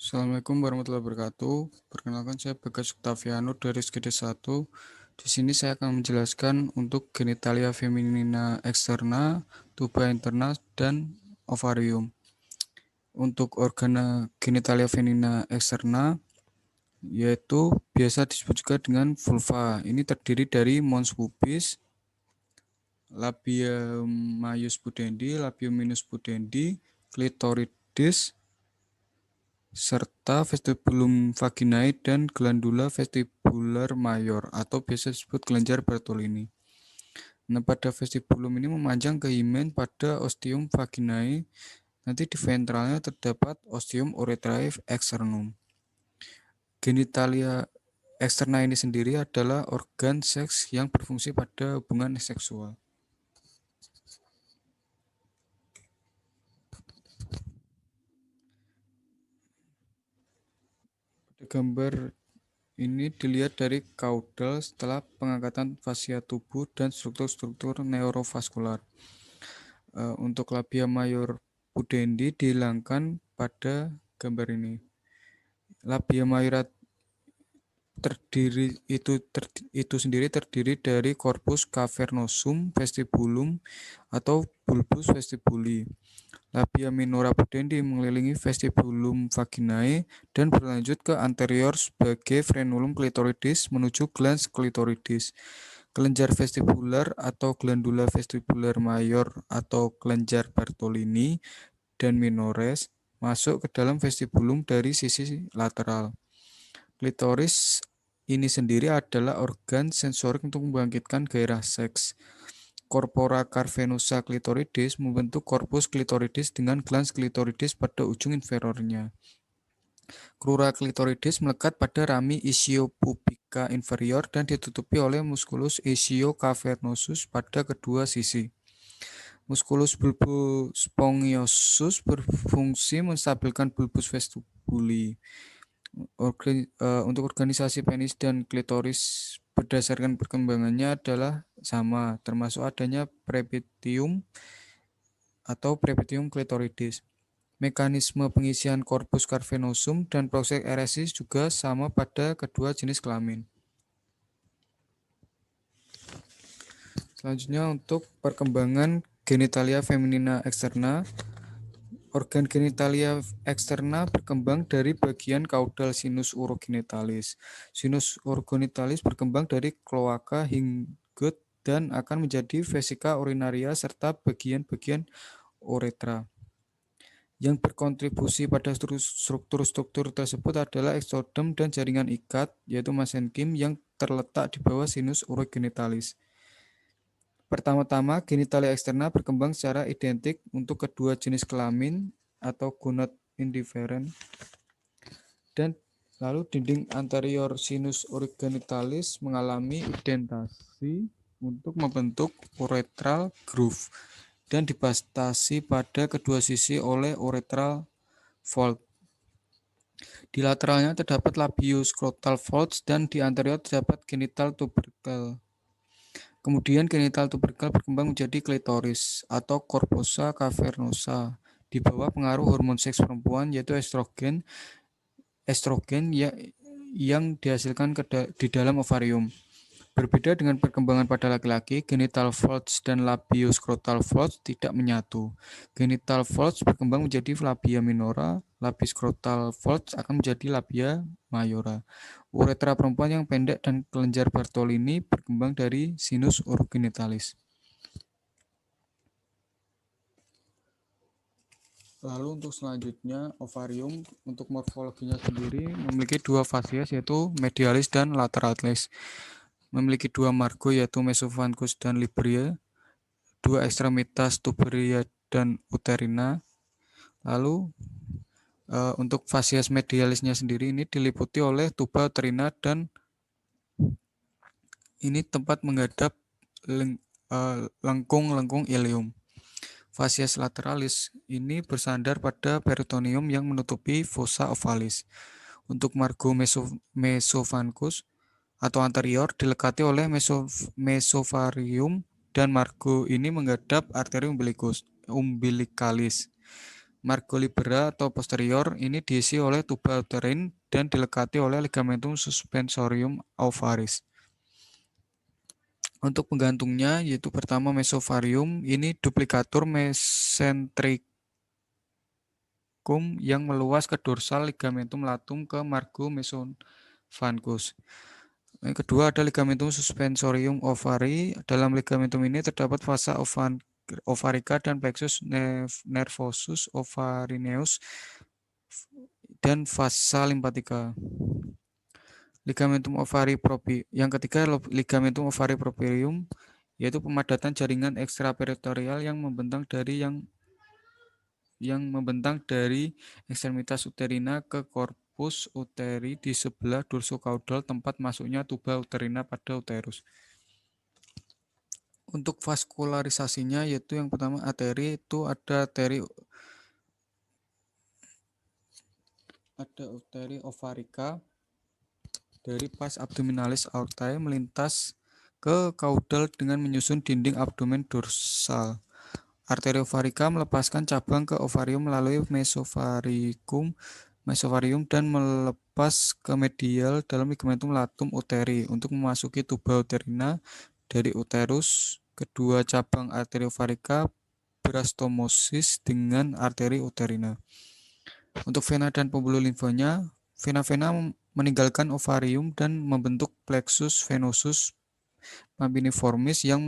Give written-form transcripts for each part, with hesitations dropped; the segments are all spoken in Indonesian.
Assalamualaikum warahmatullahi wabarakatuh. Perkenalkan saya Bagas Octaviano dari SGD 1. Di sini saya akan menjelaskan untuk genitalia feminina eksterna, tuba interna, dan ovarium. Untuk organa genitalia feminina eksterna yaitu biasa disebut juga dengan vulva. Ini terdiri dari mons pubis, labium maius pudendi, labium minus pudendi, klitoridis, serta vestibulum vaginae dan glandula vestibular mayor atau biasa disebut kelenjar Bartolini. Nah, pada vestibulum ini memanjang ke himen pada ostium vaginae. Nanti di ventralnya terdapat ostium urethrae externum. Genitalia eksterna ini sendiri adalah organ seks yang berfungsi pada hubungan seksual. Pada gambar ini dilihat dari kaudal setelah pengangkatan fasia tubuh dan struktur-struktur neurovaskular. Untuk labia mayor pudendi dihilangkan pada gambar ini. Labia mayora itu sendiri terdiri dari corpus cavernosum vestibulum atau bulbus vestibuli. Labia minora pudendi mengelilingi vestibulum vaginae dan berlanjut ke anterior sebagai frenulum klitoridis menuju glans klitoridis. Kelenjar vestibular atau glandula vestibular mayor atau kelenjar Bartolini dan minores masuk ke dalam vestibulum dari sisi lateral. Klitoris ini sendiri adalah organ sensorik untuk membangkitkan gairah seks. Corpora cavernosa clitoridis membentuk korpus klitoridis dengan glans klitoridis pada ujung inferiornya. Crura clitoridis melekat pada rami ischiopubica inferior dan ditutupi oleh musculus ischiocavernosus pada kedua sisi. Musculus bulbus spongiosus berfungsi menstabilkan bulbus vestibuli. Untuk organisasi penis dan klitoris berdasarkan perkembangannya adalah sama, termasuk adanya prepitium atau prepitium klitoridis. Mekanisme pengisian korpus cavernosum dan proses eresis juga sama pada kedua jenis kelamin. Selanjutnya untuk perkembangan genitalia feminina eksterna. Organ genitalia eksterna berkembang dari bagian kaudal sinus urogenitalis. Sinus urogenitalis berkembang dari kloaka hingga dan akan menjadi vesika urinaria serta bagian-bagian uretra. Yang berkontribusi pada struktur-struktur tersebut adalah eksodem dan jaringan ikat, yaitu mesenkim yang terletak di bawah sinus urogenitalis. Pertama-tama, genitalia eksterna berkembang secara identik untuk kedua jenis kelamin atau gonad indiferen, dan lalu dinding anterior sinus urogenitalis mengalami indentasi untuk membentuk urethral groove dan dibatasi pada kedua sisi oleh urethral fold. Di lateralnya terdapat labioscrotal folds dan di anterior terdapat genital tubercle. Kemudian genital tubercle berkembang menjadi klitoris atau corposa cavernosa di bawah pengaruh hormon seks perempuan yaitu estrogen yang dihasilkan di dalam ovarium. Berbeda dengan perkembangan pada laki-laki, genital folds dan labioscrotal folds tidak menyatu. Genital folds berkembang menjadi labia minora, labioscrotal folds akan menjadi labia mayora. Uretra perempuan yang pendek dan kelenjar Bartolini berkembang dari sinus urogenitalis. Lalu untuk selanjutnya, ovarium untuk morfologinya sendiri memiliki dua fasies yaitu medialis dan lateralis. Memiliki dua margo yaitu mesophancus dan libria, dua ekstremitas tuberia dan uterina. Lalu untuk fasies medialisnya sendiri ini diliputi oleh tuba uterina dan ini tempat menghadap lengkung-lengkung ileum. Fasies lateralis ini bersandar pada peritoneum yang menutupi fossa ovalis. Untuk margo mesophancus atau anterior dilekati oleh mesovarium dan margo ini menghadap arteri umbilicalis. Margo libera atau posterior ini diisi oleh tuba uterin dan dilekati oleh ligamentum suspensorium ovaris. Untuk penggantungnya yaitu pertama mesovarium, ini duplikatur mesentricum yang meluas ke dorsal ligamentum latum ke margo mesophancus. Yang kedua ada ligamentum suspensorium ovari. Dalam ligamentum ini terdapat vasa ovarica dan plexus nervosus ovarineus dan vasa lymphatica. Ligamentum ovari propi. Yang ketiga ligamentum ovari properium, yaitu pemadatan jaringan ekstraperitoneal yang membentang dari ekstremitas uterina ke korpus uteri di sebelah dorsocaudal tempat masuknya tuba uterina pada uterus. Untuk vaskularisasinya yaitu yang pertama arteri itu ada arteri ovarica dari pas abdominalis aortae melintas ke kaudal dengan menyusun dinding abdomen dorsal. Arteri ovarica melepaskan cabang ke ovarium melalui mesovarium dan melepas ke medial dalam ligamentum latum uteri untuk memasuki tuba uterina dari uterus. Kedua cabang arteri ovarica berastomosis dengan arteri uterina. Untuk vena dan pembuluh limfanya, vena-vena meninggalkan ovarium dan membentuk plexus venosus papiniformis yang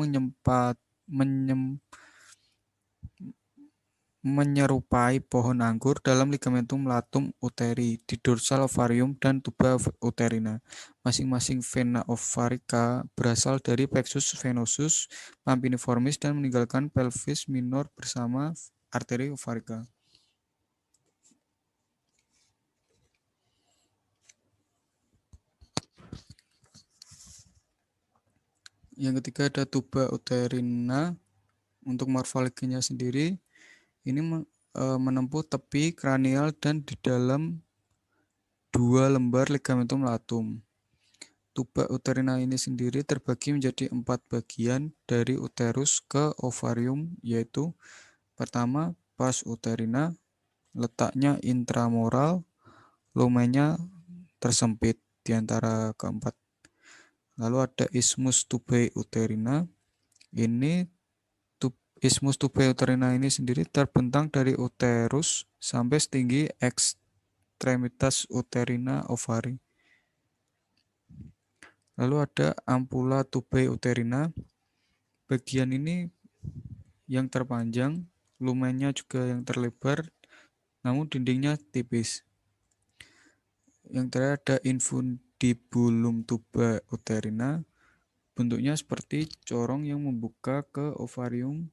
menyerupai pohon anggur dalam ligamentum latum uteri di dorsal ovarium dan tuba uterina. Masing-masing vena ovarica berasal dari plexus venosus papiniformis dan meninggalkan pelvis minor bersama arteri ovarica. Yang ketiga ada tuba uterina. Untuk morfologinya sendiri, ini menempuh tepi kranial dan di dalam 2 lembar ligamentum latum. Tuba uterina ini sendiri terbagi menjadi 4 bagian dari uterus ke ovarium, yaitu pertama pas uterina, letaknya intramoral, lumennya tersempit di antara keempat. Lalu ada isthmus tubae uterina. Ini isthmus tubae uterina ini sendiri terbentang dari uterus sampai setinggi ekstremitas uterina ovari. Lalu ada ampula tubae uterina. Bagian ini yang terpanjang, lumennya juga yang terlebar, namun dindingnya tipis. Yang terakhir ada infundibulum tuba uterina. Bentuknya seperti corong yang membuka ke ovarium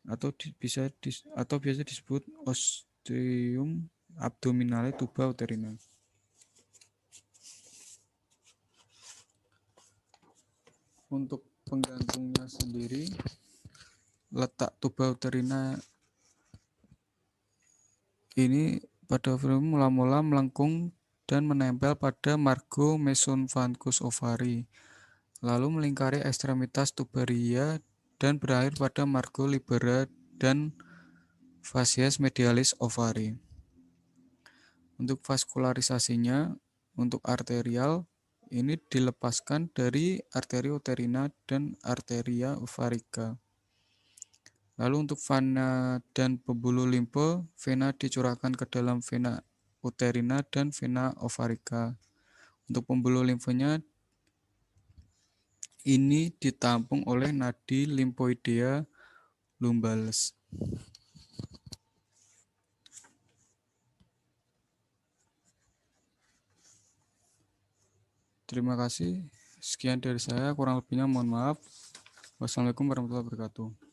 atau biasa disebut ostium abdominale tuba uterina. Untuk penggantungnya sendiri, letak tuba uterina ini pada ovarium mula-mula melengkung dan menempel pada margo mesophancus ovari, lalu melingkari ekstremitas tubaria dan berakhir pada margo libera dan facies medialis ovari. Untuk vaskularisasinya, untuk arterial ini dilepaskan dari arteri uterina dan arteria ovarica. Lalu untuk vena dan pembuluh limfe, vena dicurahkan ke dalam vena uterina dan vena ovarica. Untuk pembuluh limfenya ini ditampung oleh nadi limfoidea lumbalis. Terima kasih. Sekian dari saya, kurang lebihnya mohon maaf. Wassalamualaikum warahmatullahi wabarakatuh.